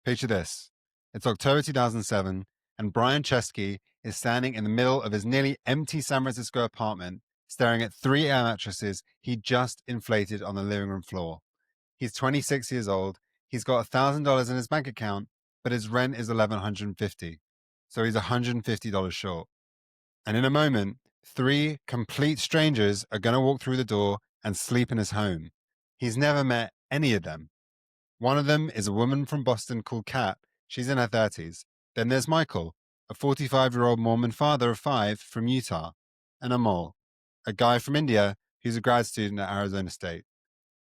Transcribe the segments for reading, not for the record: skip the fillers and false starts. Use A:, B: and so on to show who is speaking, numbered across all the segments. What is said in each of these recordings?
A: Picture this. It's October 2007, and Brian Chesky is standing in the middle of his nearly empty San Francisco apartment, staring at 3 air mattresses he just inflated on the living room floor. He's 26 years old. He's got $1,000 in his bank account, but his rent is $1,150. So he's $150 short. And in a moment, 3 complete strangers are going to walk through the door and sleep in his home. He's never met any of them. One of them is a woman from Boston called Kat. She's in her 30s. Then there's Michael, a 45-year-old Mormon father of 5 from Utah, and Amol, a guy from India who's a grad student at Arizona State.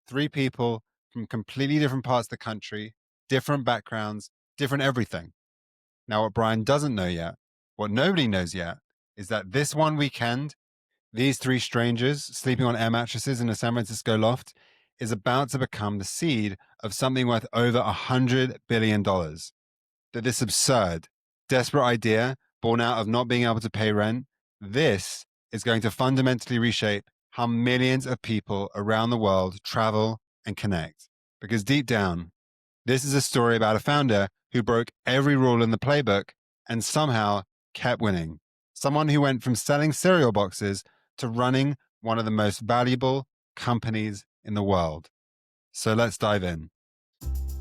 A: 3 people from completely different parts of the country, different backgrounds, different everything. Now, what Brian doesn't know yet, what nobody knows yet, is that this one weekend, these 3 strangers sleeping on air mattresses in a San Francisco loft is about to become the seed of something worth over $100 billion. That this absurd, desperate idea born out of not being able to pay rent, this is going to fundamentally reshape how millions of people around the world travel and connect. Because deep down, this is a story about a founder who broke every rule in the playbook and somehow kept winning. Someone who went from selling cereal boxes to running one of the most valuable companies in the world. So let's dive in.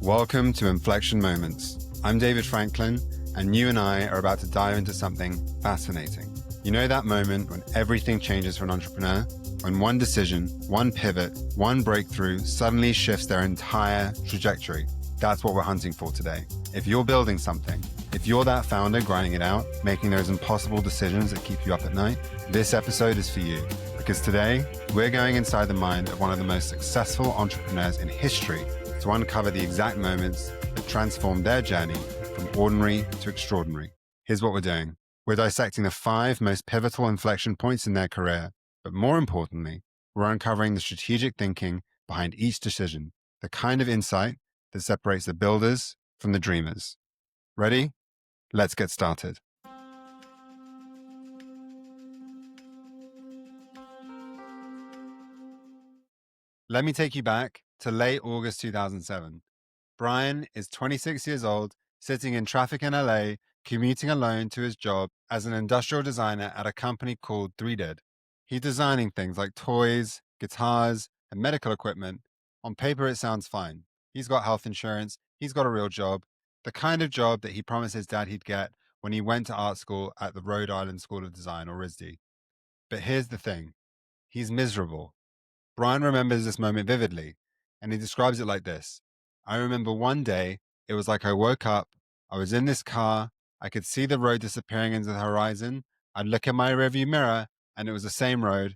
A: Welcome to Inflection Moments. I'm David Franklin, and you and I are about to dive into something fascinating. You know that moment when everything changes for an entrepreneur? When one decision, one pivot, one breakthrough suddenly shifts their entire trajectory. That's what we're hunting for today. If you're building something, if you're that founder grinding it out, making those impossible decisions that keep you up at night, this episode is for you. Because today, we're going inside the mind of one of the most successful entrepreneurs in history to uncover the exact moments that transformed their journey from ordinary to extraordinary. Here's what we're doing. We're dissecting the 5 most pivotal inflection points in their career. But more importantly, we're uncovering the strategic thinking behind each decision, the kind of insight that separates the builders from the dreamers. Ready? Let's get started. Let me take you back to late August 2007. Brian is 26 years old, sitting in traffic in LA, commuting alone to his job as an industrial designer at a company called 3D. He's designing things like toys, guitars, and medical equipment. On paper, it sounds fine. He's got health insurance. He's got a real job, the kind of job that he promised his dad he'd get when he went to art school at the Rhode Island School of Design, or RISD. But here's the thing. He's miserable. Brian remembers this moment vividly, and he describes it like this. I remember one day, it was like I woke up, I was in this car, I could see the road disappearing into the horizon, I'd look in my rearview mirror, and it was the same road.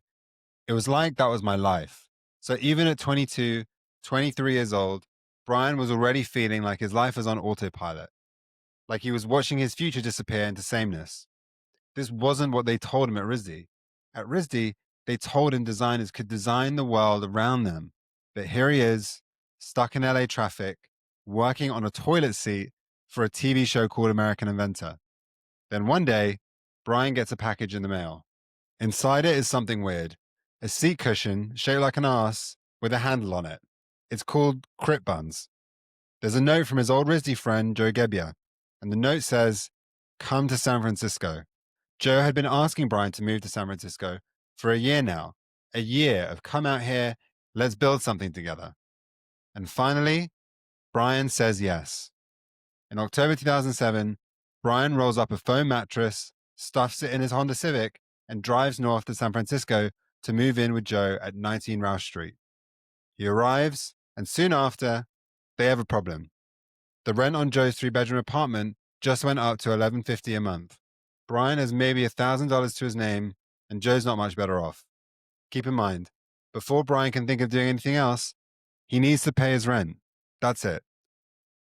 A: It was like that was my life. So even at 22, 23 years old, Brian was already feeling like his life was on autopilot, like he was watching his future disappear into sameness. This wasn't what they told him at RISD. At RISD, they told him designers could design the world around them. But here he is, stuck in LA traffic, working on a toilet seat for a TV show called American Inventor. Then one day, Brian gets a package in the mail. Inside it is something weird. A seat cushion shaped like an ass with a handle on it. It's called Crit Buns. There's a note from his old RISD friend, Joe Gebbia, and the note says, "Come to San Francisco." Joe had been asking Brian to move to San Francisco for a year now. A year of come out here, let's build something together. And finally, Brian says yes. In October 2007, Brian rolls up a foam mattress, stuffs it in his Honda Civic, and drives north to San Francisco to move in with Joe at 19 Rouse Street. He arrives, and soon after, they have a problem. The rent on Joe's 3-bedroom apartment just went up to $1,150 a month. Brian has maybe $1,000 to his name, and Joe's not much better off. Keep in mind, before Brian can think of doing anything else, he needs to pay his rent. That's it.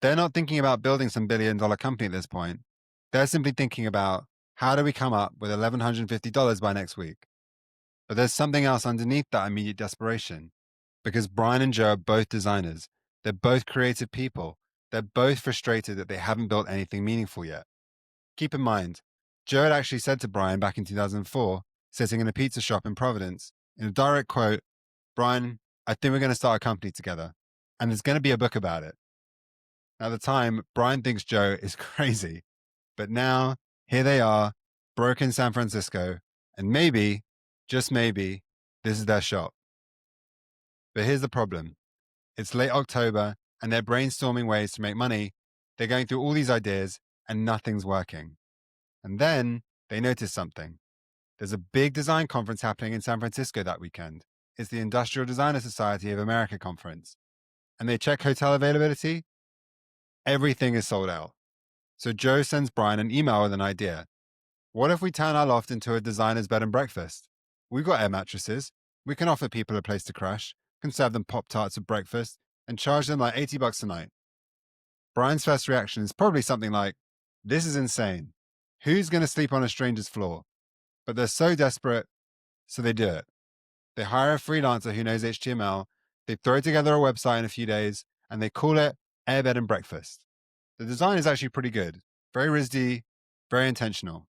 A: They're not thinking about building some billion-dollar company at this point. They're simply thinking about, how do we come up with $1,150 by next week? But there's something else underneath that immediate desperation. Because Brian and Joe are both designers. They're both creative people. They're both frustrated that they haven't built anything meaningful yet. Keep in mind, Joe had actually said to Brian back in 2004, sitting in a pizza shop in Providence, in a direct quote, "Brian, I think we're going to start a company together, and there's going to be a book about it." At the time, Brian thinks Joe is crazy. But now, here they are, broke in San Francisco, and maybe, just maybe, this is their shot. But here's the problem. It's late October, and they're brainstorming ways to make money. They're going through all these ideas, and nothing's working. And then they notice something. There's a big design conference happening in San Francisco that weekend. It's the Industrial Designer Society of America conference. And they check hotel availability. Everything is sold out. So Joe sends Brian an email with an idea. What if we turn our loft into a designer's bed and breakfast? We've got air mattresses. We can offer people a place to crash, can serve them Pop-Tarts at breakfast, and charge them like $80 a night. Brian's first reaction is probably something like, this is insane. Who's going to sleep on a stranger's floor? But they're so desperate, so they do it. They hire a freelancer who knows HTML, they throw together a website in a few days, and they call it Air Bed and Breakfast. The design is actually pretty good, very RISD, very intentional.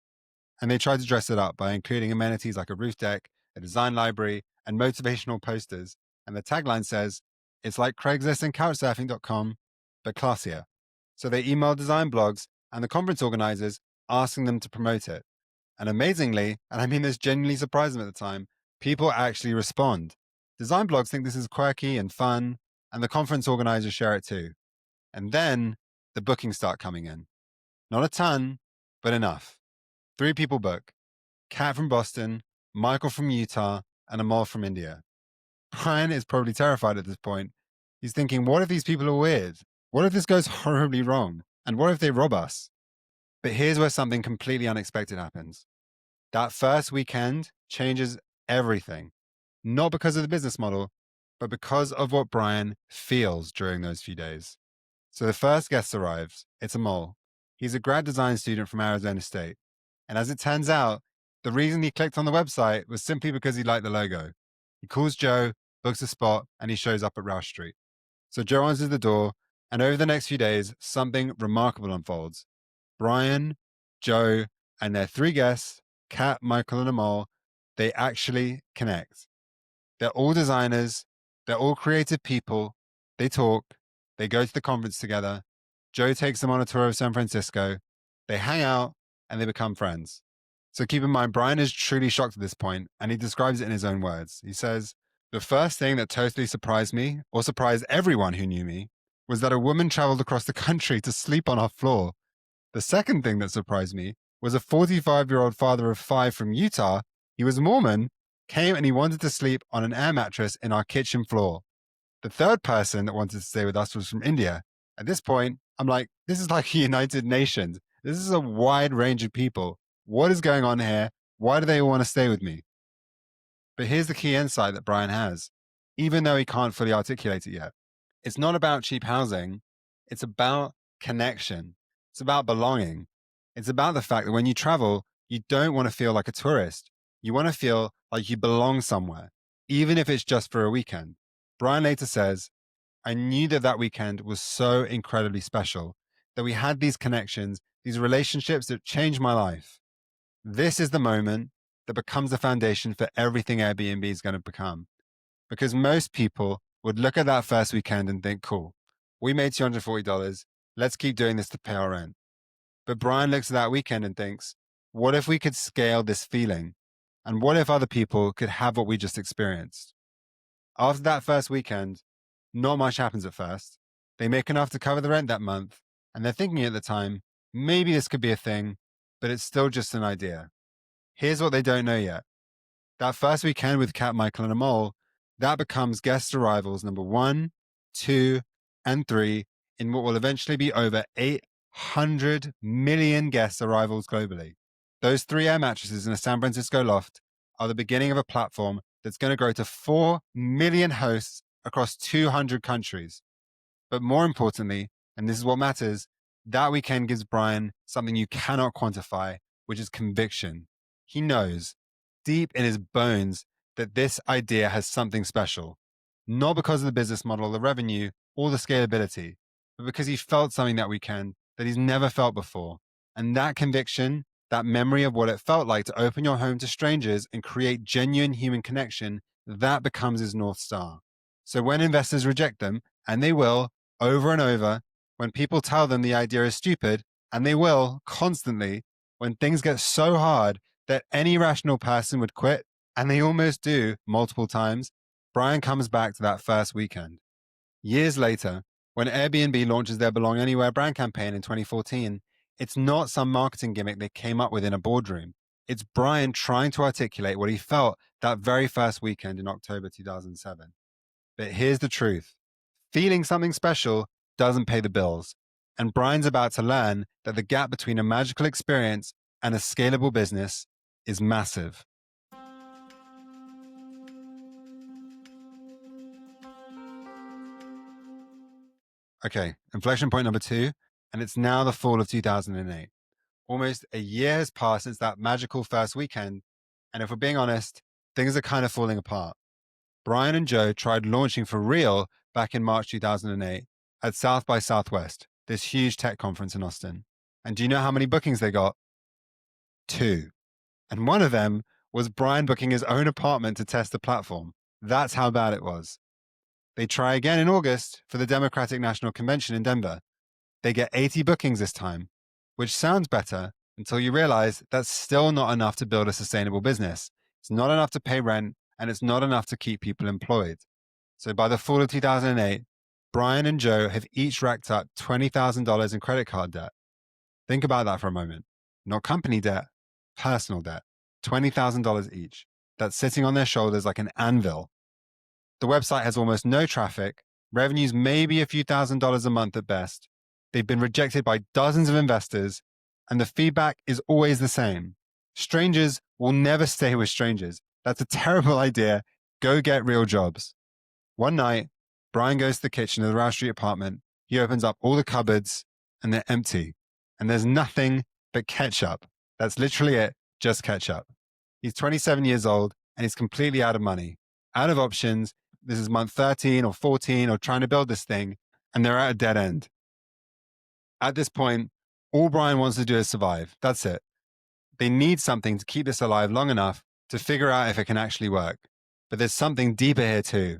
A: And they try to dress it up by including amenities like a roof deck, a design library, and motivational posters. And the tagline says, it's like Craigslist and Couchsurfing.com, but classier. So they email design blogs and the conference organizers asking them to promote it. And amazingly, and I mean this genuinely surprised them at the time, people actually respond. Design blogs think this is quirky and fun, and the conference organizers share it too. And then the bookings start coming in. Not a ton, but enough. 3 people book. Kat from Boston, Michael from Utah, and Amal from India. Brian is probably terrified at this point. He's thinking, what if these people are weird? What if this goes horribly wrong? And what if they rob us? But here's where something completely unexpected happens. That first weekend changes everything. Not because of the business model, but because of what Brian feels during those few days. So the first guest arrives. It's Amal. He's a grad design student from Arizona State. And as it turns out, the reason he clicked on the website was simply because he liked the logo. He calls Joe, books a spot, and he shows up at Roush Street. So Joe answers the door, and over the next few days, something remarkable unfolds. Brian, Joe, and their 3 guests, Kat, Michael, and Amal, they actually connect. They're all designers. They're all creative people. They talk. They go to the conference together. Joe takes them on a tour of San Francisco. They hang out, and they become friends. So keep in mind, Brian is truly shocked at this point, and he describes it in his own words. He says, the first thing that totally surprised me, or surprised everyone who knew me, was that a woman traveled across the country to sleep on our floor. The second thing that surprised me was a 45-year-old father of 5 from Utah. He was Mormon, came and he wanted to sleep on an air mattress in our kitchen floor. The third person that wanted to stay with us was from India. At this point, I'm like, this is like a United Nations. This is a wide range of people. What is going on here? Why do they all want to stay with me? But here's the key insight that Brian has, even though he can't fully articulate it yet. It's not about cheap housing. It's about connection. It's about belonging. It's about the fact that when you travel, you don't want to feel like a tourist. You want to feel like you belong somewhere, even if it's just for a weekend. Brian later says, I knew that that weekend was so incredibly special, that we had these connections, these relationships that changed my life. This is the moment that becomes the foundation for everything Airbnb is going to become. Because most people would look at that first weekend and think, cool, we made $240. Let's keep doing this to pay our rent. But Brian looks at that weekend and thinks, what if we could scale this feeling? And what if other people could have what we just experienced? After that first weekend, not much happens at first. They make enough to cover the rent that month, and they're thinking at the time, maybe this could be a thing, but it's still just an idea. Here's what they don't know yet. That first weekend with Kat, Michael, and Amal, that becomes guest arrivals number 1, 2, and 3 in what will eventually be over 800 million guest arrivals globally. Those 3 air mattresses in a San Francisco loft are the beginning of a platform that's going to grow to 4 million hosts across 200 countries. But more importantly, and this is what matters, that weekend gives Brian something you cannot quantify, which is conviction. He knows deep in his bones that this idea has something special, not because of the business model, the revenue, or the scalability, but because he felt something that weekend that he's never felt before. And that conviction, that memory of what it felt like to open your home to strangers and create genuine human connection, that becomes his North Star. So when investors reject them, and they will over and over, when people tell them the idea is stupid, and they will constantly, when things get so hard that any rational person would quit, and they almost do multiple times, Brian comes back to that first weekend. Years later, when Airbnb launches their Belong Anywhere brand campaign in 2014, it's not some marketing gimmick they came up with in a boardroom. It's Brian trying to articulate what he felt that very first weekend in October 2007. But here's the truth. Feeling something special doesn't pay the bills. And Brian's about to learn that the gap between a magical experience and a scalable business is massive. Okay, inflection point number 2, and it's now the fall of 2008. Almost a year has passed since that magical first weekend, and if we're being honest, things are kind of falling apart. Brian and Joe tried launching for real back in March 2008 at South by Southwest, this huge tech conference in Austin. And do you know how many bookings they got? 2. And one of them was Brian booking his own apartment to test the platform. That's how bad it was. They try again in August for the Democratic National Convention in Denver. They get 80 bookings this time, which sounds better until you realize that's still not enough to build a sustainable business. It's not enough to pay rent, and it's not enough to keep people employed. So by the fall of 2008, Brian and Joe have each racked up $20,000 in credit card debt. Think about that for a moment. Not company debt, personal debt. $20,000 each. That's sitting on their shoulders like an anvil. The website has almost no traffic, revenues maybe a few $1,000s a month at best. They've been rejected by dozens of investors, and the feedback is always the same. Strangers will never stay with strangers. That's a terrible idea. Go get real jobs. One night, Brian goes to the kitchen of the Rouse Street apartment. He opens up all the cupboards, and they're empty. And there's nothing but ketchup. That's literally it, just ketchup. He's 27 years old, and he's completely out of money, out of options. This is month 13 or 14 or trying to build this thing, and they're at a dead end. At this point, all Brian wants to do is survive. That's it. They need something to keep this alive long enough to figure out if it can actually work. But there's something deeper here too.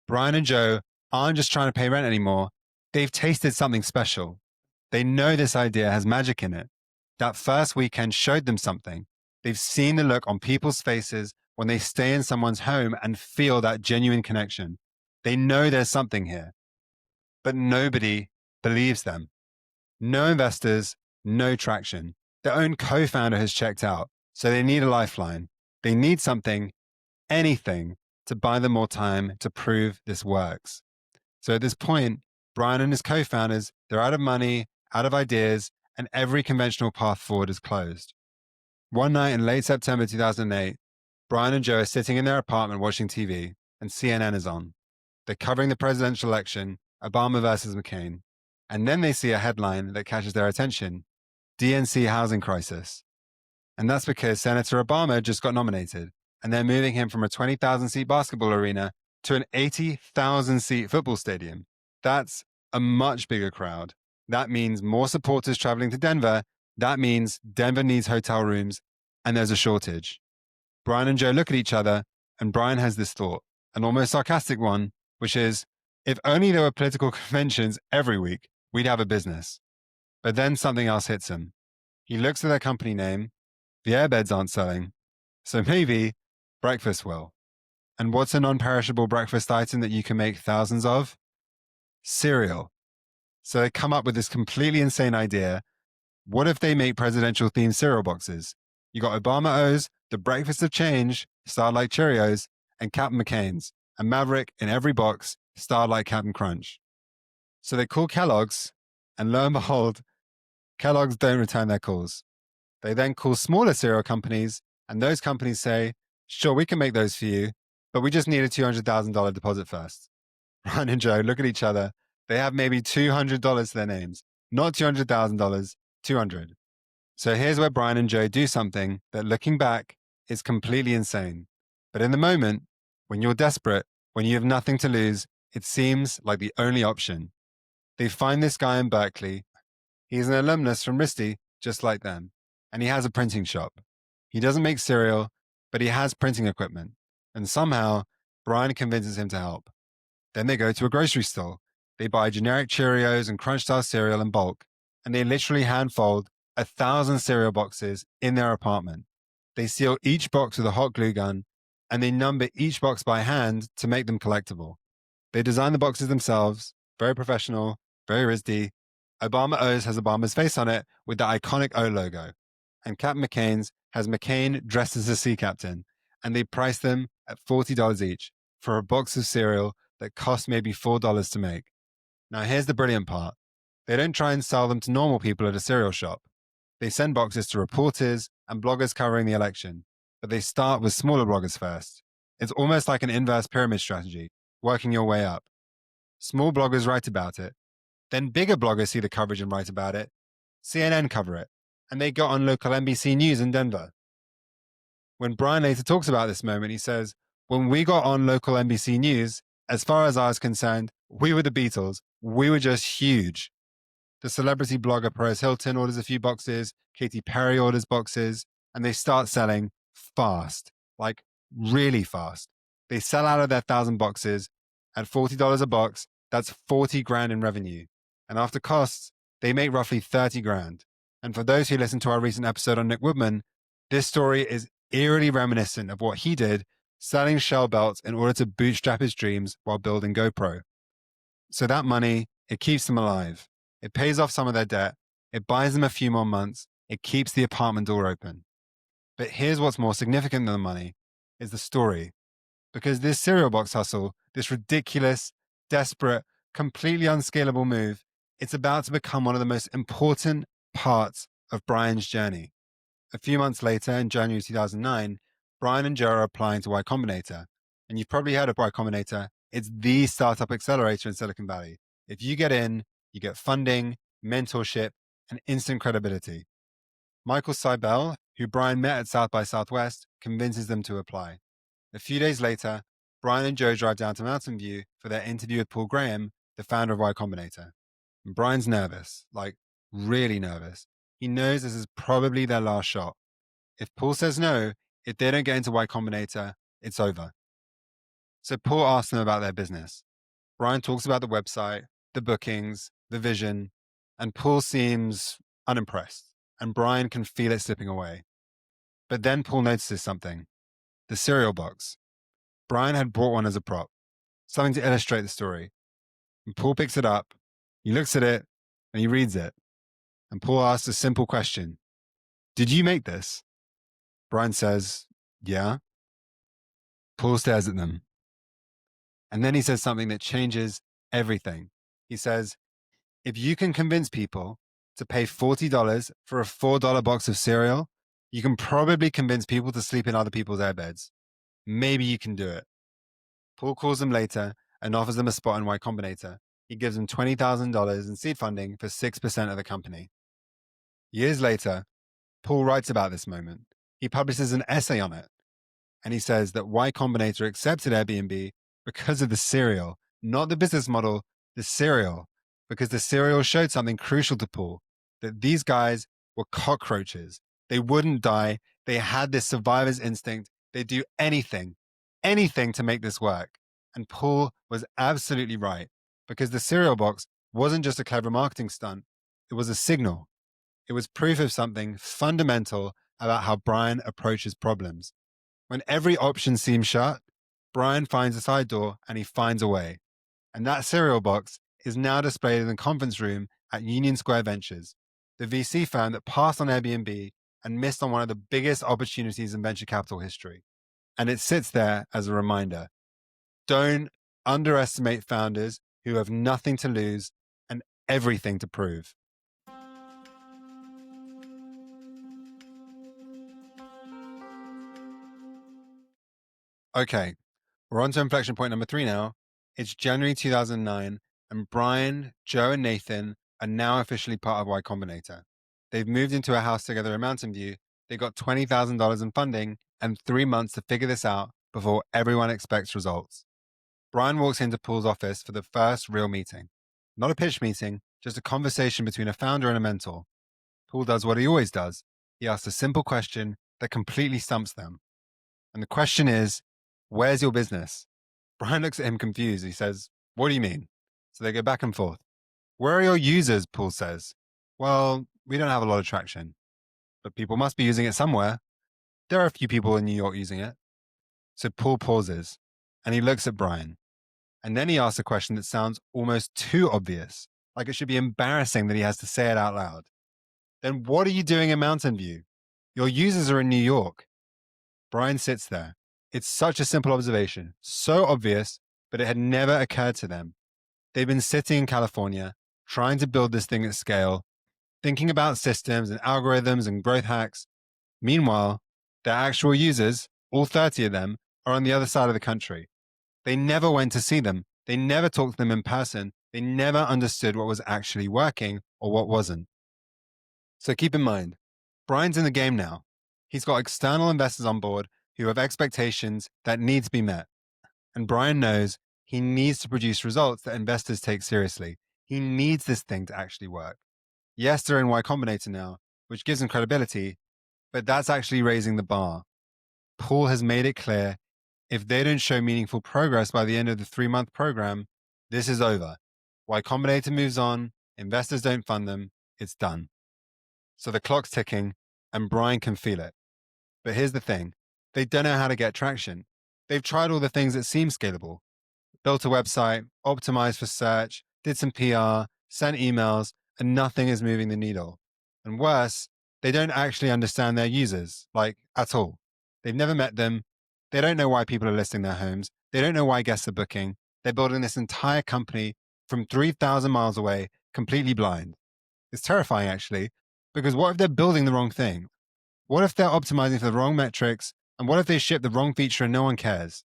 A: Brian and Joe aren't just trying to pay rent anymore. They've tasted something special. They know this idea has magic in it. That first weekend showed them something. They've seen the look on people's faces when they stay in someone's home and feel that genuine connection. They know there's something here. But nobody believes them. No investors, no traction. Their own co-founder has checked out, so they need a lifeline. They need something, anything, to buy them more time to prove this works. So at this point, Brian and his co-founders, they're out of money, out of ideas, and every conventional path forward is closed. One night in late September 2008, Brian and Joe are sitting in their apartment watching TV, and CNN is on. They're covering the presidential election, Obama versus McCain. And then they see a headline that catches their attention: DNC housing crisis. And that's because Senator Obama just got nominated, and they're moving him from a 20,000 seat basketball arena to an 80,000 seat football stadium. That's a much bigger crowd. That means more supporters traveling to Denver. That means Denver needs hotel rooms, and there's a shortage. Brian and Joe look at each other, and Brian has this thought, an almost sarcastic one, which is, if only there were political conventions every week, we'd have a business. But then something else hits him. He looks at their company name. The airbeds aren't selling. So maybe breakfast will. And what's a non-perishable breakfast item that you can make thousands of? Cereal. So they come up with this completely insane idea. What if they make presidential themed cereal boxes? You got Obama O's, the breakfast of change, styled like Cheerios, and Captain McCain's, and Maverick in every box, styled like Captain Crunch. So they call Kellogg's, and lo and behold, Kellogg's don't return their calls. They then call smaller cereal companies, and those companies say, sure, we can make those for you, but we just need a $200,000 deposit first. Ryan and Joe look at each other. They have maybe $200 to their names, not $200,000, 200. So here's where Brian and Joe do something that, looking back, is completely insane. But in the moment, when you're desperate, when you have nothing to lose, it seems like the only option. They find this guy in Berkeley. He's an alumnus from RISD, just like them, and he has a printing shop. He doesn't make cereal, but he has printing equipment, and somehow Brian convinces him to help. Then they go to a grocery store. They buy generic Cheerios and Crunch style cereal in bulk, and they literally handfold 1,000 cereal boxes in their apartment. They seal each box with a hot glue gun, and they number each box by hand to make them collectible. They design the boxes themselves, very professional, very RISD. Obama O's has Obama's face on it with the iconic O logo. And Captain McCain's has McCain dressed as a sea captain, and they price them at $40 each for a box of cereal that costs maybe $4 to make. Now, here's the brilliant part. They don't try and sell them to normal people at a cereal shop. They send boxes to reporters and bloggers covering the election, but they start with smaller bloggers first. It's almost like an inverse pyramid strategy, working your way up. Small bloggers write about it. Then bigger bloggers see the coverage and write about it. CNN cover it, and they got on local NBC News in Denver. When Brian later talks about this moment, he says, when we got on local NBC News, as far as I was concerned, we were the Beatles. We were just huge. The celebrity blogger Perez Hilton orders a few boxes, Katy Perry orders boxes, and they start selling fast, like really fast. They sell out of their 1,000 boxes at $40 a box. That's 40 grand in revenue. And after costs, they make roughly 30 grand. And for those who listened to our recent episode on Nick Woodman, this story is eerily reminiscent of what he did selling shell belts in order to bootstrap his dreams while building GoPro. So that money, it keeps them alive. It pays off some of their debt. It buys them a few more months. It keeps the apartment door open. But here's what's more significant than the money, is the story. Because this cereal box hustle, this ridiculous, desperate, completely unscalable move, it's about to become one of the most important parts of Brian's journey. A few months later, in January 2009, Brian and Joe are applying to Y Combinator. And you've probably heard of Y Combinator. It's the startup accelerator in Silicon Valley. If you get in, you get funding, mentorship, and instant credibility. Michael Seibel, who Brian met at South by Southwest, convinces them to apply. A few days later, Brian and Joe drive down to Mountain View for their interview with Paul Graham, the founder of Y Combinator. And Brian's nervous, like really nervous. He knows this is probably their last shot. If Paul says no, if they don't get into Y Combinator, it's over. So Paul asks them about their business. Brian talks about the website, the bookings, the vision, and Paul seems unimpressed, and Brian can feel it slipping away. But then Paul notices something. The cereal box. Brian had brought one as a prop, something to illustrate the story. And Paul picks it up, he looks at it, and he reads it. And Paul asks a simple question. Did you make this? Brian says, yeah. Paul stares at them. And then he says something that changes everything. He says, if you can convince people to pay $40 for a $4 box of cereal, you can probably convince people to sleep in other people's airbeds. Maybe you can do it. Paul calls them later and offers them a spot in Y Combinator. He gives them $20,000 in seed funding for 6% of the company. Years later, Paul writes about this moment. He publishes an essay on it. And he says that Y Combinator accepted Airbnb because of the cereal, not the business model, the cereal, because the cereal showed something crucial to Paul, that these guys were cockroaches. They wouldn't die. They had this survivor's instinct. They'd do anything to make this work. And Paul was absolutely right, because the cereal box wasn't just a clever marketing stunt. It was a signal. It was proof of something fundamental about how Brian approaches problems. When every option seems shut, Brian finds a side door and he finds a way. And that cereal box is now displayed in the conference room at Union Square Ventures, the VC firm that passed on Airbnb and missed on one of the biggest opportunities in venture capital history. And it sits there as a reminder. Don't underestimate founders who have nothing to lose and everything to prove. Okay, we're on to inflection point number 3 now. It's January 2009, and Brian, Joe, and Nathan are now officially part of Y Combinator. They've moved into a house together in Mountain View. They got $20,000 in funding and 3 months to figure this out before everyone expects results. Brian walks into Paul's office for the first real meeting. Not a pitch meeting, just a conversation between a founder and a mentor. Paul does what he always does. He asks a simple question that completely stumps them. And the question is, where's your business? Brian looks at him confused. He says, what do you mean? So they go back and forth. Where are your users? Paul says. Well, we don't have a lot of traction, but people must be using it somewhere. There are a few people in New York using it. So Paul pauses and he looks at Brian. And then he asks a question that sounds almost too obvious, like it should be embarrassing that he has to say it out loud. Then what are you doing in Mountain View? Your users are in New York. Brian sits there. It's such a simple observation, so obvious, but it had never occurred to them. They've been sitting in California, trying to build this thing at scale, thinking about systems and algorithms and growth hacks. Meanwhile, their actual users, all 30 of them, are on the other side of the country. They never went to see them. They never talked to them in person. They never understood what was actually working or what wasn't. So keep in mind, Brian's in the game now. He's got external investors on board who have expectations that need to be met. And Brian knows he needs to produce results that investors take seriously. He needs this thing to actually work. Yes, they're in Y Combinator now, which gives them credibility, but that's actually raising the bar. Paul has made it clear if they don't show meaningful progress by the end of the 3-month program, this is over. Y Combinator moves on, investors don't fund them, it's done. So the clock's ticking, and Brian can feel it. But here's the thing, they don't know how to get traction. They've tried all the things that seem scalable. Built a website, optimized for search, did some PR, sent emails, and nothing is moving the needle. And worse, they don't actually understand their users, like at all. They've never met them. They don't know why people are listing their homes. They don't know why guests are booking. They're building this entire company from 3,000 miles away, completely blind. It's terrifying, actually, because what if they're building the wrong thing? What if they're optimizing for the wrong metrics? And what if they ship the wrong feature and no one cares?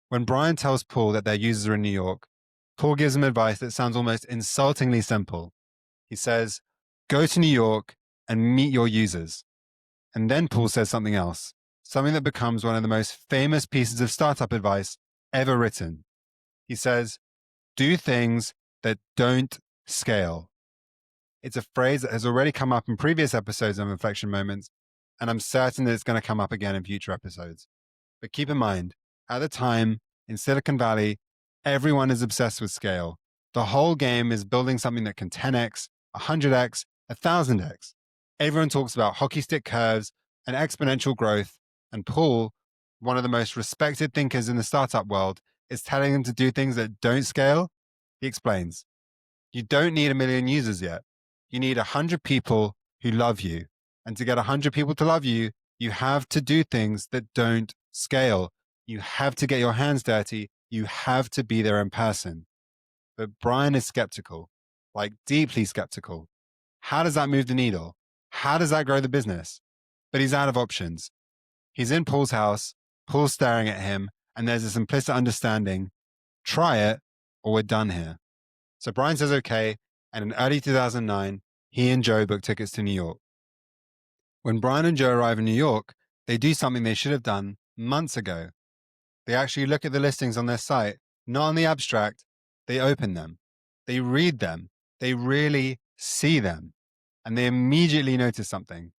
A: When Brian tells Paul that their users are in New York, Paul gives him advice that sounds almost insultingly simple. He says, go to New York and meet your users. And then Paul says something else, something that becomes one of the most famous pieces of startup advice ever written. He says, do things that don't scale. It's a phrase that has already come up in previous episodes of Inflection Moments, and I'm certain that it's going to come up again in future episodes. But keep in mind, at the time, in Silicon Valley, everyone is obsessed with scale. The whole game is building something that can 10x, 100x, 1000x. Everyone talks about hockey stick curves and exponential growth, and Paul, one of the most respected thinkers in the startup world, is telling them to do things that don't scale. He explains, you don't need 1 million users yet. You need 100 people who love you. And to get 100 people to love you, you have to do things that don't scale. You have to get your hands dirty. You have to be there in person. But Brian is skeptical, like deeply skeptical. How does that move the needle? How does that grow the business? But he's out of options. He's in Paul's house, Paul's staring at him, and there's this implicit understanding, try it or we're done here. So Brian says okay, and in early 2009, he and Joe book tickets to New York. When Brian and Joe arrive in New York, they do something they should have done months ago. They actually look at the listings on their site, not on the abstract. They open them. They read them. They really see them. And they immediately notice something.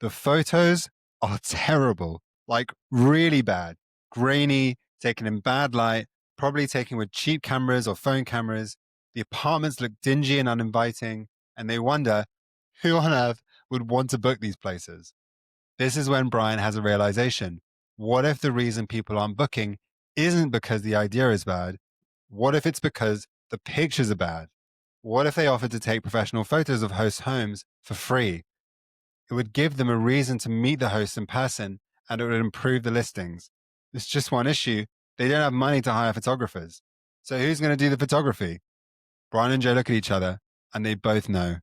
A: The photos are terrible, like really bad, grainy, taken in bad light, probably taken with cheap cameras or phone cameras. The apartments look dingy and uninviting, and they wonder who on earth would want to book these places. This is when Brian has a realization. What if the reason people aren't booking isn't because the idea is bad? What if it's because the pictures are bad? What if they offered to take professional photos of host homes for free? It would give them a reason to meet the host in person, and it would improve the listings. There's just one issue. They don't have money to hire photographers. So who's going to do the photography? Brian and Joe look at each other, and they both know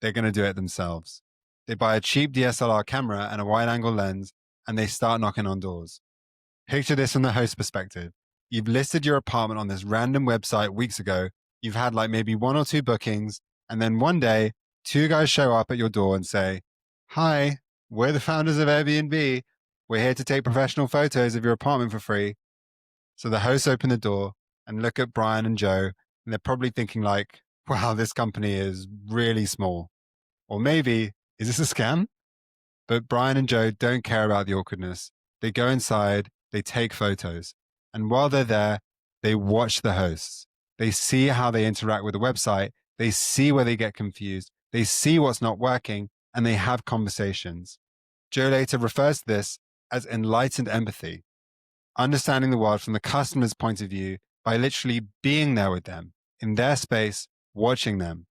A: they're going to do it themselves. They buy a cheap DSLR camera and a wide-angle lens, and they start knocking on doors. Picture this from the host perspective. You've listed your apartment on this random website weeks ago. You've had like maybe 1 or 2 bookings, and then one day, 2 guys show up at your door and say, hi, we're the founders of Airbnb. We're here to take professional photos of your apartment for free. So the hosts open the door and look at Brian and Joe, and they're probably thinking like, wow, this company is really small. Or maybe, is this a scam? But Brian and Joe don't care about the awkwardness. They go inside, they take photos. And while they're there, they watch the hosts. They see how they interact with the website. They see where they get confused. They see what's not working, and they have conversations. Joe later refers to this as enlightened empathy, understanding the world from the customer's point of view by literally being there with them, in their space, watching them.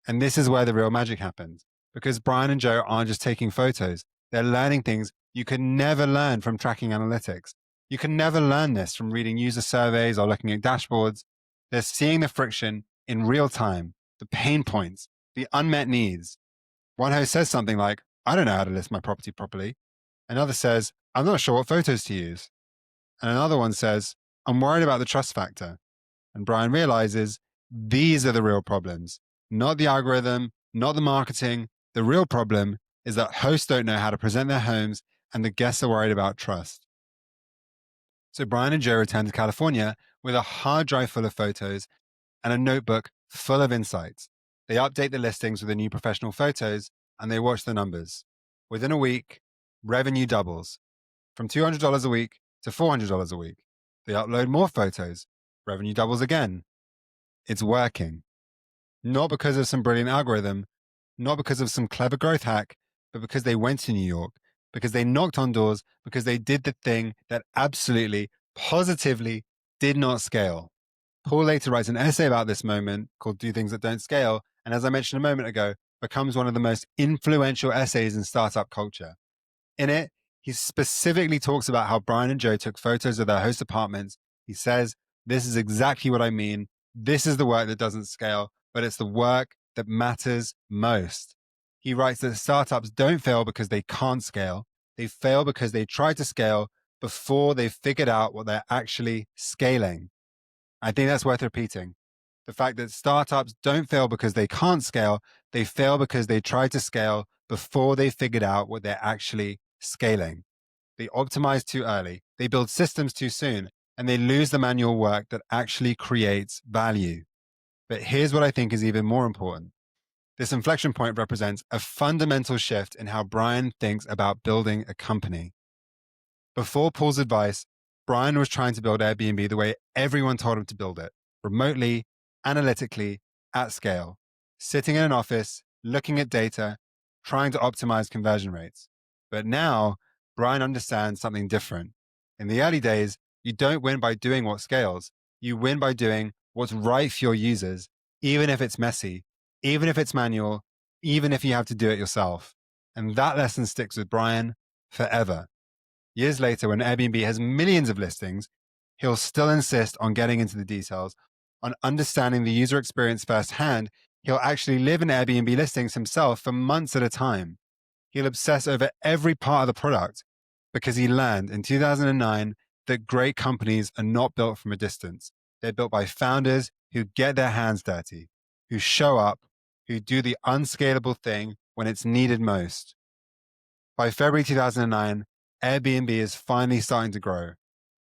A: And this is where the real magic happens, because Brian and Joe aren't just taking photos. They're learning things you could never learn from tracking analytics. You can never learn this from reading user surveys or looking at dashboards. They're seeing the friction in real time, the pain points, the unmet needs. One host says something like, I don't know how to list my property properly. Another says, I'm not sure what photos to use. And another one says, I'm worried about the trust factor. And Brian realizes these are the real problems, not the algorithm, not the marketing. The real problem is that hosts don't know how to present their homes and the guests are worried about trust. So Brian and Joe return to California with a hard drive full of photos and a notebook full of insights. They update the listings with the new professional photos and they watch the numbers. Within a week, revenue doubles from $200 a week to $400 a week. They upload more photos. Revenue doubles again. It's working. Not because of some brilliant algorithm, not because of some clever growth hack, but because they went to New York, because they knocked on doors, because they did the thing that absolutely, positively did not scale. Paul later writes an essay about this moment called Do Things That Don't Scale, and as I mentioned a moment ago, becomes one of the most influential essays in startup culture. In it, he specifically talks about how Brian and Joe took photos of their host apartments. He says, this is exactly what I mean. This is the work that doesn't scale, but it's the work that matters most. He writes that startups don't fail because they can't scale. They fail because they try to scale before they've figured out what they're actually scaling. I think that's worth repeating. The fact that startups don't fail because they can't scale, they fail because they try to scale before they figured out what they're actually scaling. They optimize too early, they build systems too soon, and they lose the manual work that actually creates value. But here's what I think is even more important. This inflection point represents a fundamental shift in how Brian thinks about building a company. Before Paul's advice, Brian was trying to build Airbnb the way everyone told him to build it, remotely, analytically, at scale, sitting in an office, looking at data, trying to optimize conversion rates. But now, Brian understands something different. In the early days, you don't win by doing what scales. You win by doing what's right for your users, even if it's messy, even if it's manual, even if you have to do it yourself. And that lesson sticks with Brian forever. Years later, when Airbnb has millions of listings, he'll still insist on getting into the details, on understanding the user experience firsthand. He'll actually live in Airbnb listings himself for months at a time. He'll obsess over every part of the product because he learned in 2009 that great companies are not built from a distance. They're built by founders who get their hands dirty, who show up, who do the unscalable thing when it's needed most. By February 2009, Airbnb is finally starting to grow.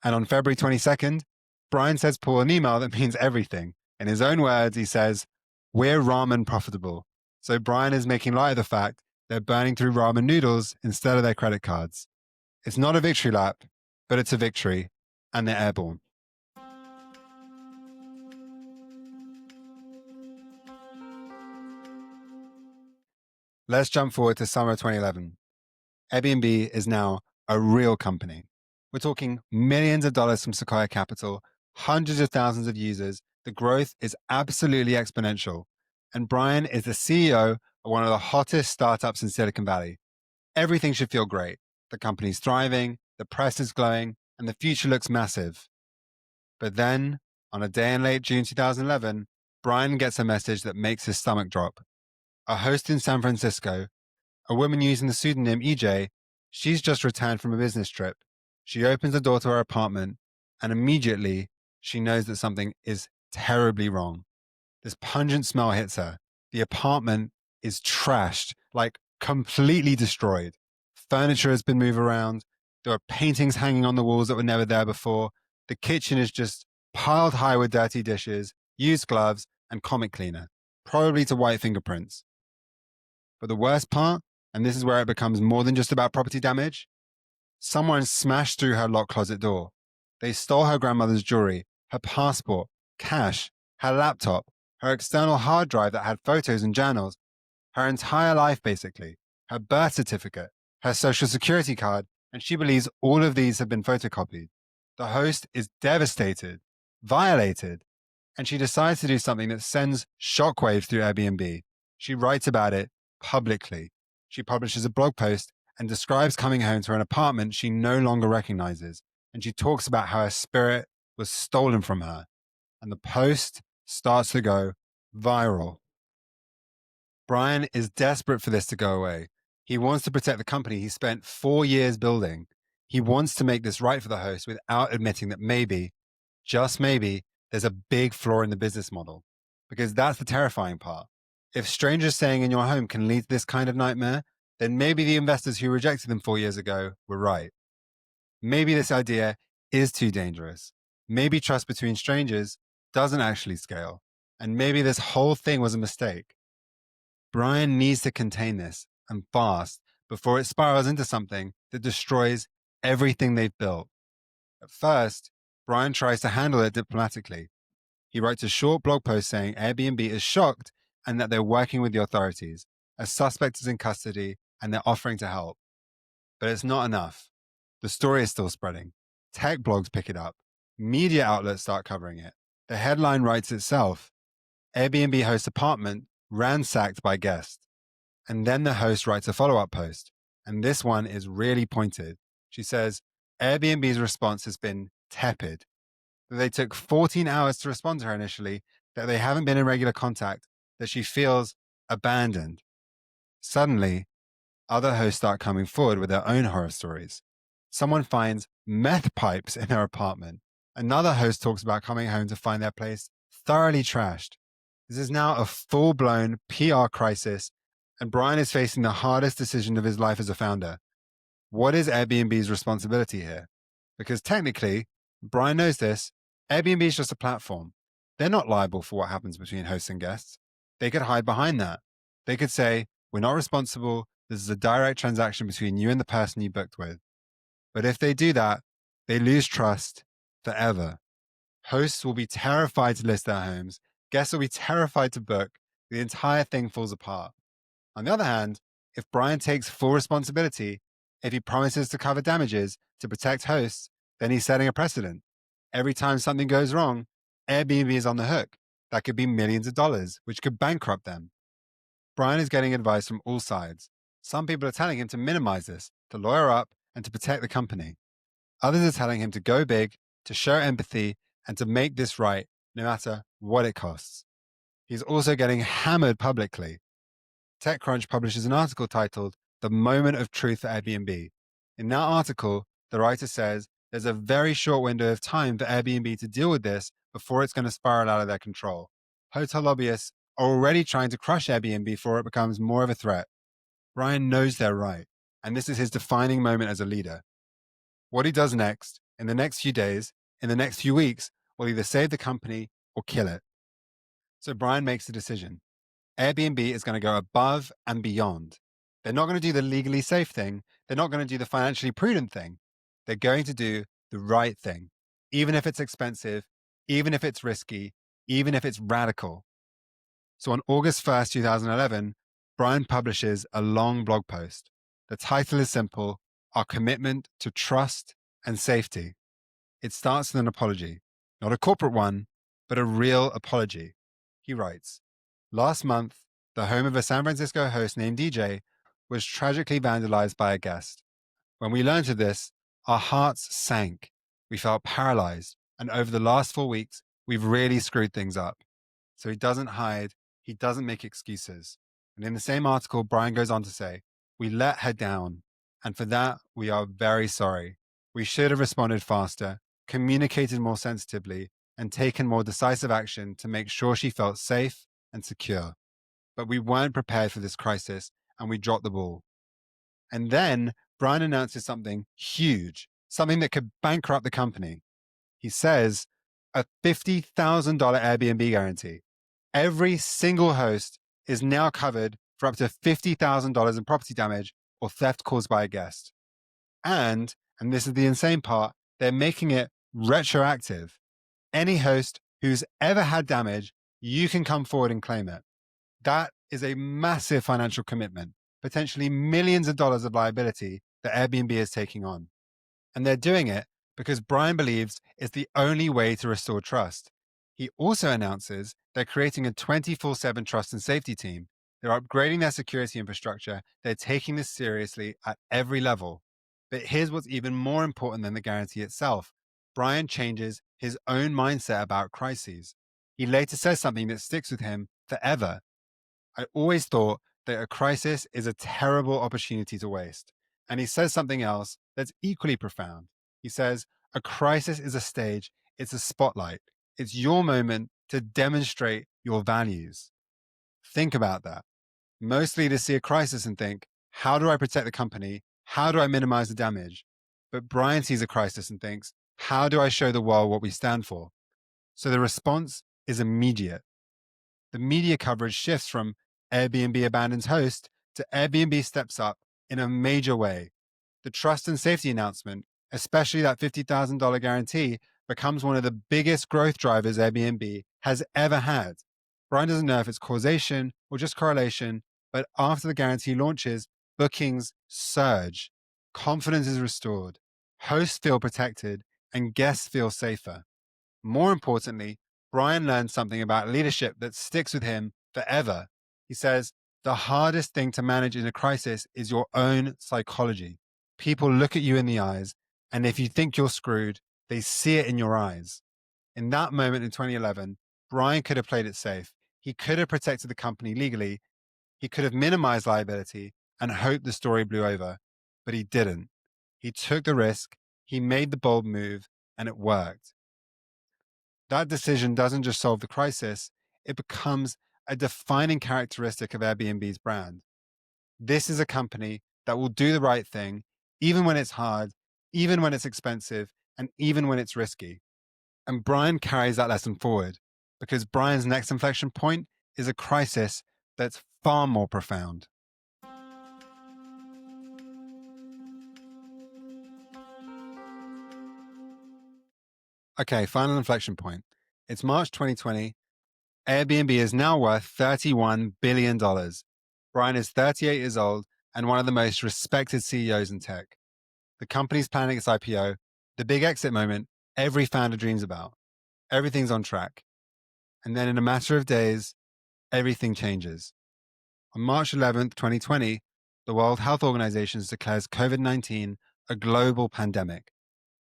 A: And on February 22nd, Brian sends Paul an email that means everything. In his own words, he says, we're ramen profitable. So Brian is making light of the fact they're burning through ramen noodles instead of their credit cards. It's not a victory lap, but it's a victory, and they're airborne. Let's jump forward to summer 2011. Airbnb is now a real company. We're talking millions of dollars from Sequoia Capital, hundreds of thousands of users. The growth is absolutely exponential. And Brian is the CEO of one of the hottest startups in Silicon Valley. Everything should feel great. The company's thriving, the press is glowing, and the future looks massive. But then, on a day in late June 2011, Brian gets a message that makes his stomach drop. A host in San Francisco, a woman using the pseudonym EJ, she's just returned from a business trip. She opens the door to her apartment, and immediately she knows that something is terribly wrong. This pungent smell hits her. The apartment is trashed, like completely destroyed. Furniture has been moved around. There are paintings hanging on the walls that were never there before. The kitchen is just piled high with dirty dishes, used gloves, and comic cleaner, probably to white fingerprints. But the worst part, and this is where it becomes more than just about property damage, someone smashed through her locked closet door. They stole her grandmother's jewelry, her passport, cash, her laptop, her external hard drive that had photos and journals, her entire life basically, her birth certificate, her social security card, and she believes all of these have been photocopied. The host is devastated, violated, and she decides to do something that sends shockwaves through Airbnb. She writes about it publicly. She publishes a blog post and describes coming home to an apartment she no longer recognizes. And she talks about how her spirit was stolen from her. And the post starts to go viral. Brian is desperate for this to go away. He wants to protect the company he spent 4 years building. He wants to make this right for the host without admitting that maybe, just maybe, there's a big flaw in the business model. Because that's the terrifying part. If strangers staying in your home can lead to this kind of nightmare, then maybe the investors who rejected them 4 years ago were right. Maybe this idea is too dangerous. Maybe trust between strangers doesn't actually scale. And maybe this whole thing was a mistake. Brian needs to contain this, and fast, before it spirals into something that destroys everything they've built. At first, Brian tries to handle it diplomatically. He writes a short blog post saying Airbnb is shocked and that they're working with the authorities. A suspect is in custody and they're offering to help. But it's not enough. The story is still spreading. Tech blogs pick it up. Media outlets start covering it. The headline writes itself. Airbnb host apartment ransacked by guest. And then the host writes a follow-up post. And this one is really pointed. She says, Airbnb's response has been tepid. That they took 14 hours to respond to her initially, that they haven't been in regular contact, that she feels abandoned. Suddenly, other hosts start coming forward with their own horror stories. Someone finds meth pipes in their apartment. Another host talks about coming home to find their place thoroughly trashed. This is now a full-blown PR crisis, and Brian is facing the hardest decision of his life as a founder. What is Airbnb's responsibility here? Because technically, Brian knows this, Airbnb is just a platform. They're not liable for what happens between hosts and guests. They could hide behind that. They could say, we're not responsible. This is a direct transaction between you and the person you booked with. But if they do that, they lose trust forever. Hosts will be terrified to list their homes. Guests will be terrified to book. The entire thing falls apart. On the other hand, if Brian takes full responsibility, if he promises to cover damages to protect hosts, then he's setting a precedent. Every time something goes wrong, Airbnb is on the hook. That could be millions of dollars, which could bankrupt them. Brian is getting advice from all sides. Some people are telling him to minimize this, to lawyer up, and to protect the company. Others are telling him to go big, to show empathy, and to make this right, no matter what it costs. He's also getting hammered publicly. TechCrunch publishes an article titled The Moment of Truth for Airbnb. In that article, the writer says there's a very short window of time for Airbnb to deal with this before it's going to spiral out of their control. Hotel lobbyists are already trying to crush Airbnb before it becomes more of a threat. Brian knows they're right, and this is his defining moment as a leader. What he does next, in the next few days, in the next few weeks, will either save the company or kill it. So Brian makes a decision. Airbnb is going to go above and beyond. They're not going to do the legally safe thing. They're not going to do the financially prudent thing. They're going to do the right thing, even if it's expensive, even if it's risky, even if it's radical. So on August 1st, 2011, Brian publishes a long blog post. The title is simple, Our Commitment to Trust and Safety. It starts with an apology, not a corporate one, but a real apology. He writes, last month, the home of a San Francisco host named DJ was tragically vandalized by a guest. When we learned of this, our hearts sank. We felt paralyzed. And over the last 4 weeks, we've really screwed things up. So he doesn't hide. He doesn't make excuses. And in the same article, Brian goes on to say, we let her down. And for that, we are very sorry. We should have responded faster, communicated more sensitively, and taken more decisive action to make sure she felt safe and secure. But we weren't prepared for this crisis, and we dropped the ball. And then Brian announces something huge, something that could bankrupt the company. He says a $50,000 Airbnb guarantee. Every single host is now covered for up to $50,000 in property damage or theft caused by a guest. And this is the insane part, they're making it retroactive. Any host who's ever had damage, you can come forward and claim it. That is a massive financial commitment, potentially millions of dollars of liability that Airbnb is taking on. And they're doing it because Brian believes it's the only way to restore trust. He also announces they're creating a 24/7 trust and safety team. They're upgrading their security infrastructure. They're taking this seriously at every level. But here's what's even more important than the guarantee itself. Brian changes his own mindset about crises. He later says something that sticks with him forever. I always thought that a crisis is a terrible opportunity to waste. And he says something else that's equally profound. He says, a crisis is a stage, it's a spotlight. It's your moment to demonstrate your values. Think about that. Most leaders see a crisis and think, how do I protect the company? How do I minimize the damage? But Brian sees a crisis and thinks, how do I show the world what we stand for? So the response is immediate. The media coverage shifts from Airbnb abandons host to Airbnb steps up in a major way. The trust and safety announcement, especially that $50,000 guarantee, becomes one of the biggest growth drivers Airbnb has ever had. Brian doesn't know if it's causation or just correlation, but after the guarantee launches, bookings surge. Confidence is restored. Hosts feel protected and guests feel safer. More importantly, Brian learned something about leadership that sticks with him forever. He says, the hardest thing to manage in a crisis is your own psychology. People look at you in the eyes, and if you think you're screwed, they see it in your eyes. In that moment in 2011, Brian could have played it safe. He could have protected the company legally. He could have minimized liability and hoped the story blew over, but he didn't. He took the risk, he made the bold move, and it worked. That decision doesn't just solve the crisis, it becomes a defining characteristic of Airbnb's brand. This is a company that will do the right thing, even when it's hard, even when it's expensive, and even when it's risky. And Brian carries that lesson forward because Brian's next inflection point is a crisis that's far more profound. Okay, final inflection point. It's March 2020. Airbnb is now worth $31 billion. Brian is 38 years old and one of the most respected CEOs in tech. The company's planning its IPO, the big exit moment every founder dreams about. Everything's on track. And then in a matter of days, everything changes. On March 11th, 2020, the World Health Organization declares COVID-19 a global pandemic.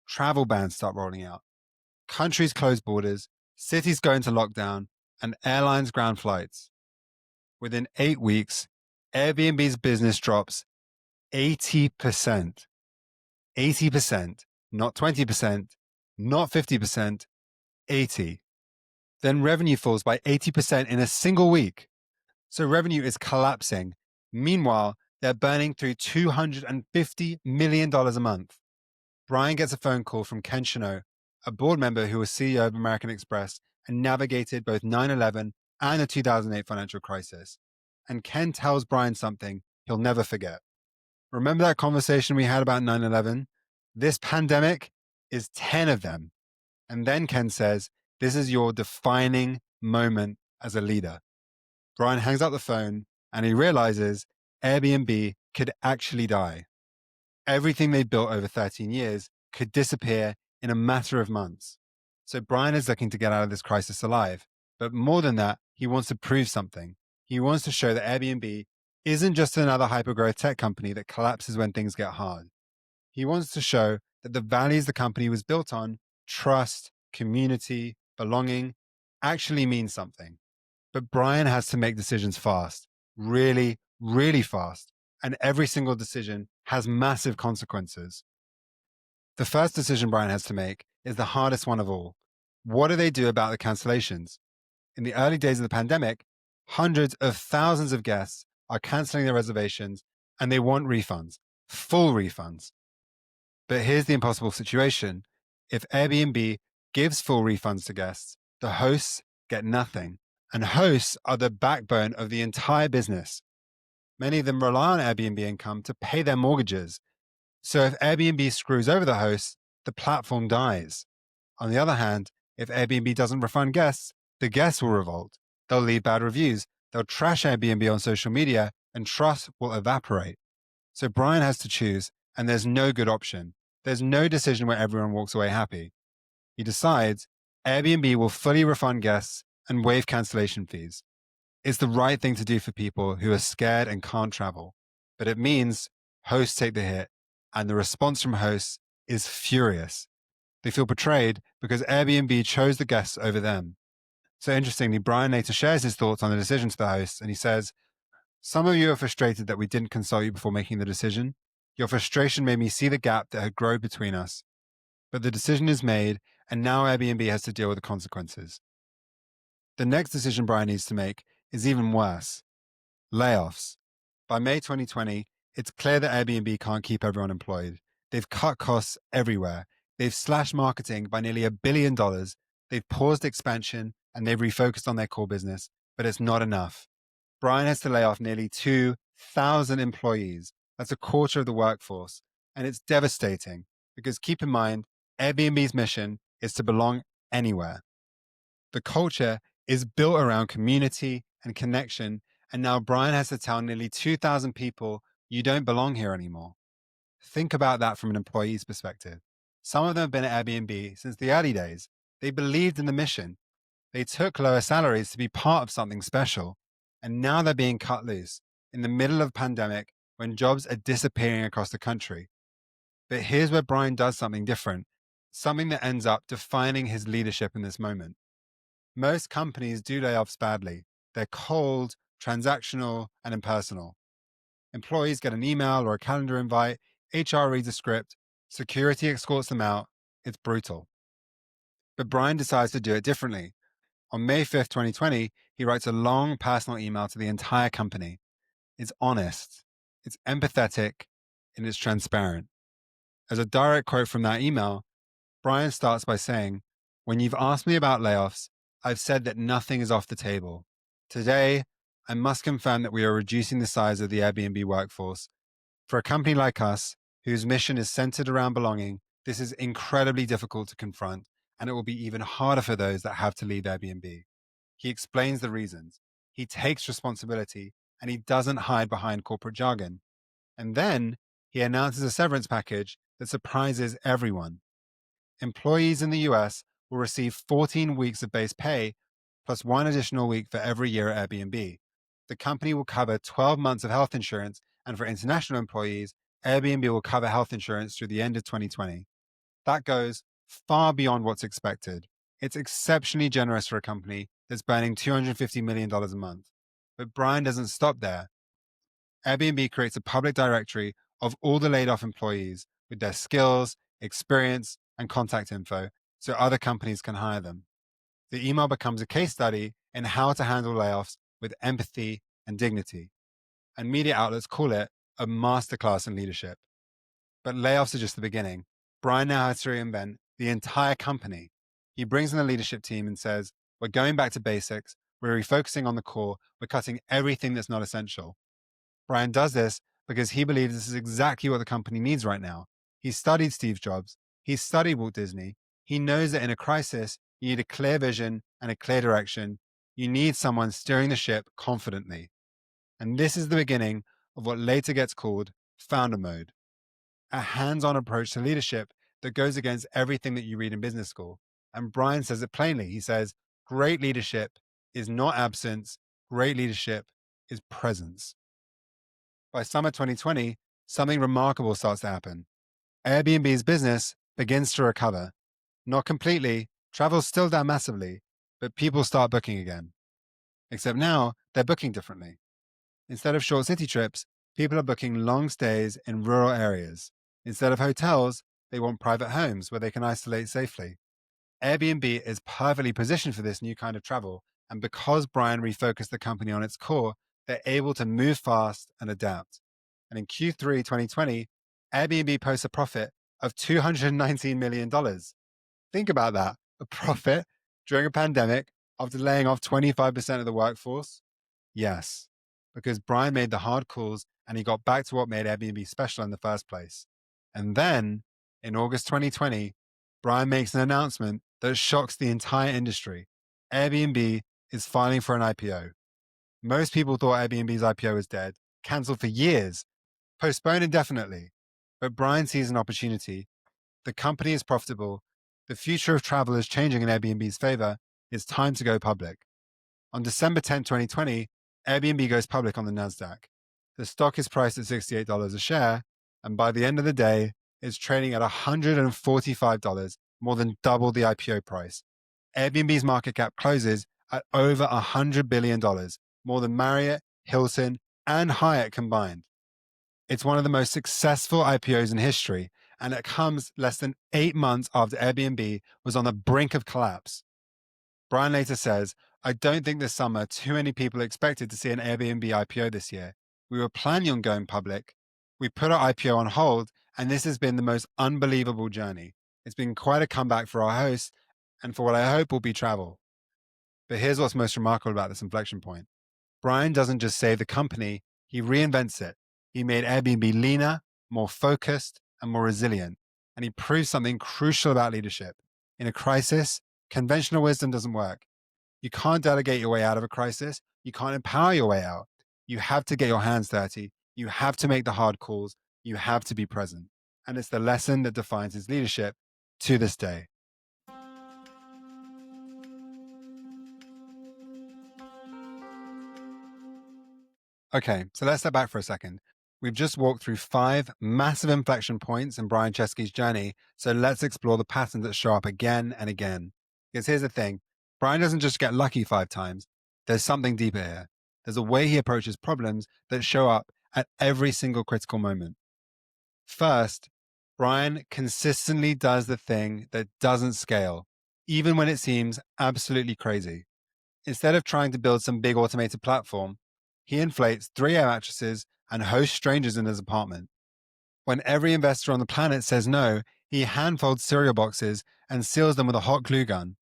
A: Travel bans start rolling out. Countries close borders, cities go into lockdown, and airlines ground flights. Within 8 weeks, Airbnb's business drops 80%. 80%, not 20%, not 50%, 80. Then revenue falls by 80% in a single week. So revenue is collapsing. Meanwhile, they're burning through $250 million a month. Brian gets a phone call from Ken Chenault, a board member who was CEO of American Express and navigated both 9/11 and the 2008 financial crisis. And Ken tells Brian something he'll never forget. Remember that conversation we had about 9/11? This pandemic is 10 of them. And then Ken says, this is your defining moment as a leader. Brian hangs up the phone and he realizes Airbnb could actually die. Everything they built over 13 years could disappear in a matter of months. So Brian is looking to get out of this crisis alive. But more than that, he wants to prove something. He wants to show that Airbnb isn't just another hypergrowth tech company that collapses when things get hard. He wants to show that the values the company was built on, trust, community, belonging, actually mean something. But Brian has to make decisions fast, really, really fast. And every single decision has massive consequences. The first decision Brian has to make is the hardest one of all. What do they do about the cancellations? In the early days of the pandemic, hundreds of thousands of guests are canceling their reservations and they want refunds, full refunds. But here's the impossible situation. If Airbnb gives full refunds to guests, the hosts get nothing. And hosts are the backbone of the entire business. Many of them rely on Airbnb income to pay their mortgages. So if Airbnb screws over the hosts, the platform dies. On the other hand, If Airbnb doesn't refund guests, the guests will revolt. They'll leave bad reviews. They'll trash Airbnb on social media, and trust will evaporate. So Brian has to choose, and there's no good option. There's no decision where everyone walks away happy. He decides Airbnb will fully refund guests and waive cancellation fees. It's the right thing to do for people who are scared and can't travel, but it means hosts take the hit, and the response from hosts is furious. They feel betrayed because Airbnb chose the guests over them. So interestingly, Brian later shares his thoughts on the decision to the hosts, and he says, "Some of you are frustrated that we didn't consult you before making the decision. Your frustration made me see the gap that had grown between us. But the decision is made, and now Airbnb has to deal with the consequences." The next decision Brian needs to make is even worse: layoffs. By May 2020, it's clear that Airbnb can't keep everyone employed. They've cut costs everywhere. They've slashed marketing by nearly $1 billion. They've paused expansion and they've refocused on their core business, but it's not enough. Brian has to lay off nearly 2,000 employees. That's a quarter of the workforce. And it's devastating because keep in mind, Airbnb's mission is to belong anywhere. The culture is built around community and connection. And now Brian has to tell nearly 2,000 people, you don't belong here anymore. Think about that from an employee's perspective. Some of them have been at Airbnb since the early days. They believed in the mission. They took lower salaries to be part of something special. And now they're being cut loose in the middle of a pandemic when jobs are disappearing across the country. But here's where Brian does something different, something that ends up defining his leadership in this moment. Most companies do layoffs badly. They're cold, transactional, and impersonal. Employees get an email or a calendar invite, HR reads a script, security escorts them out. It's brutal. But Brian decides to do it differently. On May 5th, 2020, he writes a long personal email to the entire company. It's honest, it's empathetic, and it's transparent. As a direct quote from that email, Brian starts by saying, "When you've asked me about layoffs, I've said that nothing is off the table. Today, I must confirm that we are reducing the size of the Airbnb workforce. For a company like us, whose mission is centered around belonging, this is incredibly difficult to confront, and it will be even harder for those that have to leave Airbnb." He explains the reasons. He takes responsibility, and he doesn't hide behind corporate jargon. And then he announces a severance package that surprises everyone. Employees in the US will receive 14 weeks of base pay plus one additional week for every year at Airbnb. The company will cover 12 months of health insurance, and for international employees, Airbnb will cover health insurance through the end of 2020. That goes far beyond what's expected. It's exceptionally generous for a company that's burning $250 million a month. But Brian doesn't stop there. Airbnb creates a public directory of all the laid off employees with their skills, experience, and contact info so other companies can hire them. The email becomes a case study in how to handle layoffs with empathy and dignity. And media outlets call it a masterclass in leadership. But layoffs are just the beginning. Brian now has to reinvent the entire company. He brings in the leadership team and says, "We're going back to basics. We're refocusing on the core. We're cutting everything that's not essential." Brian does this because he believes this is exactly what the company needs right now. He studied Steve Jobs. He studied Walt Disney. He knows that in a crisis, you need a clear vision and a clear direction. You need someone steering the ship confidently. And this is the beginning of what later gets called founder mode, a hands-on approach to leadership that goes against everything that you read in business school. And Brian says it plainly. He says, great leadership is not absence. Great leadership is presence. By summer 2020, something remarkable starts to happen. Airbnb's business begins to recover. Not completely, travel's still down massively, but people start booking again. Except now, they're booking differently. Instead of short city trips, people are booking long stays in rural areas. Instead of hotels, they want private homes where they can isolate safely. Airbnb is perfectly positioned for this new kind of travel, and because Brian refocused the company on its core, they're able to move fast and adapt. And in Q3 2020, Airbnb posts a profit of $219 million. Think about that, a profit during a pandemic after laying off 25% of the workforce? Yes, because Brian made the hard calls and he got back to what made Airbnb special in the first place. And then, in August 2020, Brian makes an announcement that shocks the entire industry. Airbnb is filing for an IPO. Most people thought Airbnb's IPO was dead, cancelled for years, postponed indefinitely. But Brian sees an opportunity. The company is profitable. The future of travel is changing in Airbnb's favor. It's time to go public. On December 10, 2020, Airbnb goes public on the NASDAQ. The stock is priced at $68 a share, and by the end of the day, it's trading at $145, more than double the IPO price. Airbnb's market cap closes at over $100 billion, more than Marriott, Hilton, and Hyatt combined. It's one of the most successful IPOs in history, and it comes less than 8 months after Airbnb was on the brink of collapse. Brian later says, I don't think this summer too many people expected to see an Airbnb IPO this year. We were planning on going public. We put our IPO on hold, and this has been the most unbelievable journey. It's been quite a comeback for our hosts and for what I hope will be travel. But here's what's most remarkable about this inflection point. Brian doesn't just save the company, he reinvents it. He made Airbnb leaner, more focused, and more resilient. And he proves something crucial about leadership. In a crisis, conventional wisdom doesn't work. You can't delegate your way out of a crisis. You can't empower your way out. You have to get your hands dirty. You have to make the hard calls. You have to be present. And it's the lesson that defines his leadership to this day. Okay, so let's step back for a second. We've just walked through 5 massive inflection points in Brian Chesky's journey, so let's explore the patterns that show up again and again. Because here's the thing, Brian doesn't just get lucky 5 times. There's something deeper here. There's a way he approaches problems that show up at every single critical moment. First, Brian consistently does the thing that doesn't scale, even when it seems absolutely crazy. Instead of trying to build some big automated platform, he inflates 3 air mattresses and hosts strangers in his apartment. When every investor on the planet says no, he handfolds cereal boxes and seals them with a hot glue gun.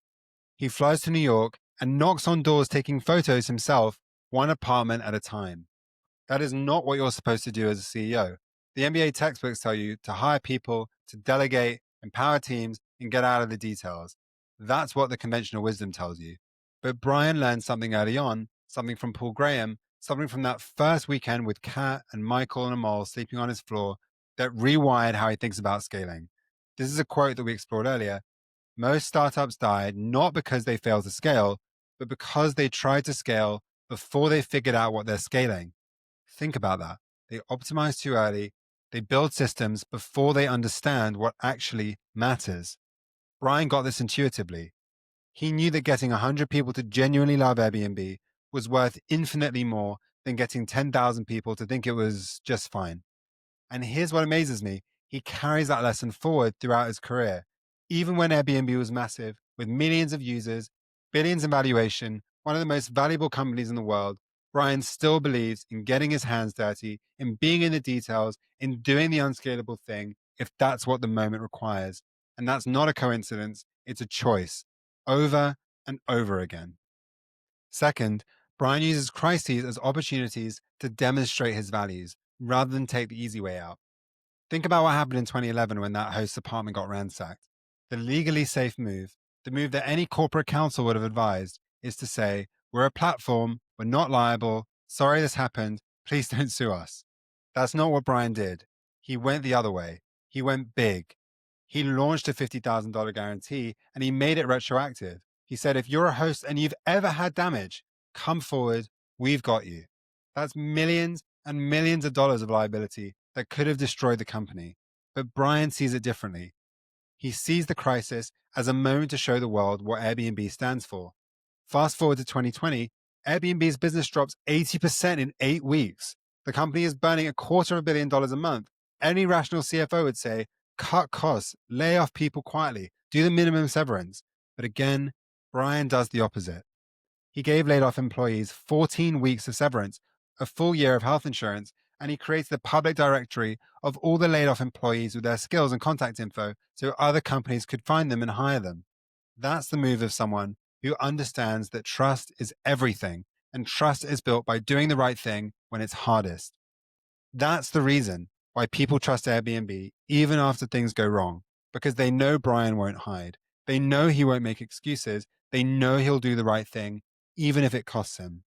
A: He flies to New York and knocks on doors taking photos himself, one apartment at a time. That is not what you're supposed to do as a CEO. The MBA textbooks tell you to hire people, to delegate, empower teams, and get out of the details. That's what the conventional wisdom tells you. But Brian learned something early on, something from Paul Graham, something from that first weekend with Kat and Michael and Amol sleeping on his floor that rewired how he thinks about scaling. This is a quote that we explored earlier. Most startups died not because they failed to scale, but because they tried to scale before they figured out what they're scaling. Think about that. They optimize too early. They build systems before they understand what actually matters. Brian got this intuitively. He knew that getting 100 people to genuinely love Airbnb was worth infinitely more than getting 10,000 people to think it was just fine. And here's what amazes me. He carries that lesson forward throughout his career. Even when Airbnb was massive, with millions of users, billions in valuation, one of the most valuable companies in the world, Brian still believes in getting his hands dirty, in being in the details, in doing the unscalable thing, if that's what the moment requires. And that's not a coincidence, it's a choice, over and over again. Second, Brian uses crises as opportunities to demonstrate his values, rather than take the easy way out. Think about what happened in 2011 when that host's apartment got ransacked. The legally safe move, the move that any corporate counsel would have advised, is to say, we're a platform, we're not liable, sorry this happened, please don't sue us. That's not what Brian did. He went the other way. He went big. He launched a $50,000 guarantee and he made it retroactive. He said, if you're a host and you've ever had damage, come forward, we've got you. That's millions and millions of dollars of liability that could have destroyed the company. But Brian sees it differently. He sees the crisis as a moment to show the world what Airbnb stands for. Fast forward to 2020, Airbnb's business drops 80% in 8 weeks. The company is burning $250 million a month. Any rational CFO would say, cut costs, lay off people quietly, do the minimum severance. But again, Brian does the opposite. He gave laid off employees 14 weeks of severance, a full year of health insurance, and he created a public directory of all the laid off employees with their skills and contact info so other companies could find them and hire them. That's the move of someone who understands that trust is everything, and trust is built by doing the right thing when it's hardest. That's the reason why people trust Airbnb even after things go wrong, because they know Brian won't hide. They know he won't make excuses. They know he'll do the right thing, even if it costs him.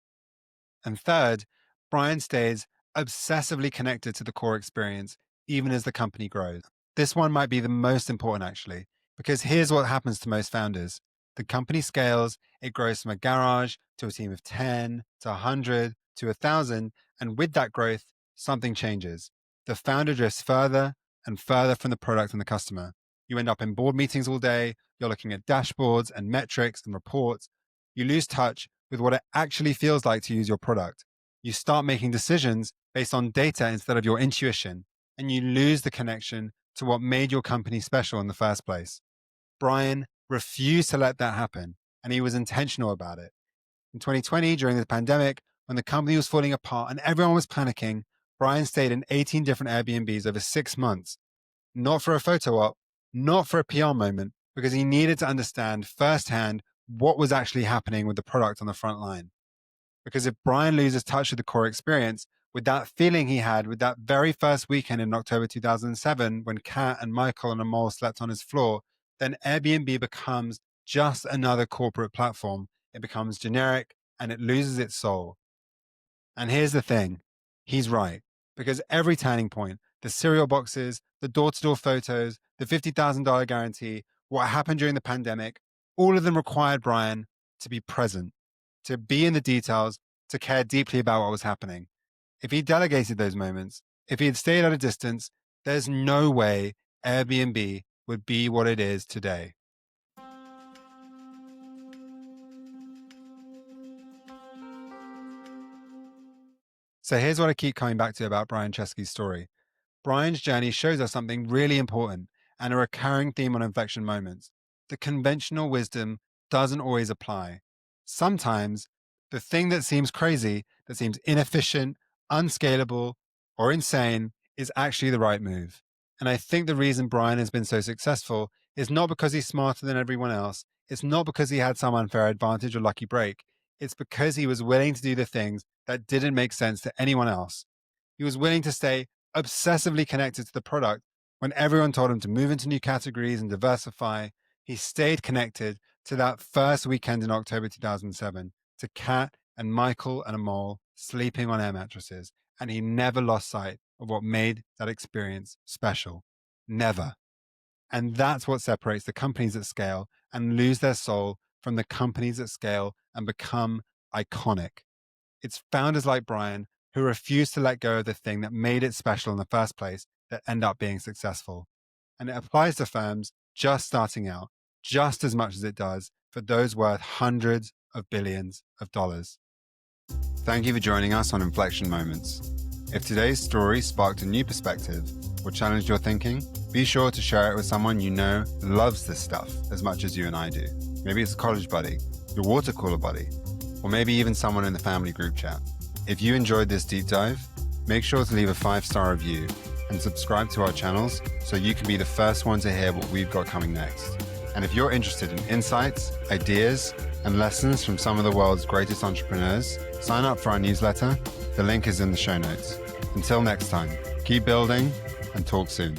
A: And third, Brian stays obsessively connected to the core experience, even as the company grows. This one might be the most important, actually, because here's what happens to most founders. The company scales, it grows from a garage to a team of 10 to 100 to 1,000. And with that growth, something changes. The founder drifts further and further from the product and the customer. You end up in board meetings all day. You're looking at dashboards and metrics and reports. You lose touch with what it actually feels like to use your product. You start making decisions based on data instead of your intuition, and you lose the connection to what made your company special in the first place. Brian refused to let that happen, and he was intentional about it. In 2020, during the pandemic, when the company was falling apart and everyone was panicking, Brian stayed in 18 different Airbnbs over 6 months, not for a photo op, not for a PR moment, because he needed to understand firsthand what was actually happening with the product on the front line. Because if Brian loses touch with the core experience, with that feeling he had with that very first weekend in October 2007, when Kat and Michael and Amol slept on his floor, then Airbnb becomes just another corporate platform. It becomes generic and it loses its soul. And here's the thing, he's right. Because every turning point, the cereal boxes, the door-to-door photos, the $50,000 guarantee, what happened during the pandemic, all of them required Brian to be present, to be in the details, to care deeply about what was happening. If he delegated those moments, if he had stayed at a distance, there's no way Airbnb would be what it is today. So here's what I keep coming back to about Brian Chesky's story. Brian's journey shows us something really important and a recurring theme on Inflection Moments. The conventional wisdom doesn't always apply. Sometimes the thing that seems crazy, that seems inefficient, unscalable, or insane is actually the right move. And I think the reason Brian has been so successful is not because he's smarter than everyone else. It's not because he had some unfair advantage or lucky break. It's because he was willing to do the things that didn't make sense to anyone else. He was willing to stay obsessively connected to the product when everyone told him to move into new categories and diversify. He stayed connected to that first weekend in October 2007, to Kat and Michael and Amol sleeping on air mattresses. And he never lost sight of what made that experience special. Never. And that's what separates the companies that scale and lose their soul from the companies that scale and become iconic. It's founders like Brian who refuse to let go of the thing that made it special in the first place that end up being successful. And it applies to firms just starting out, just as much as it does for those worth hundreds of billions of dollars. Thank you for joining us on Inflection Moments. If today's story sparked a new perspective or challenged your thinking, be sure to share it with someone you know loves this stuff as much as you and I do. Maybe it's a college buddy, your water cooler buddy, or maybe even someone in the family group chat. If you enjoyed this deep dive, make sure to leave a 5-star review and subscribe to our channels so you can be the first one to hear what we've got coming next. And if you're interested in insights, ideas, and lessons from some of the world's greatest entrepreneurs, sign up for our newsletter. The link is in the show notes. Until next time, keep building and talk soon.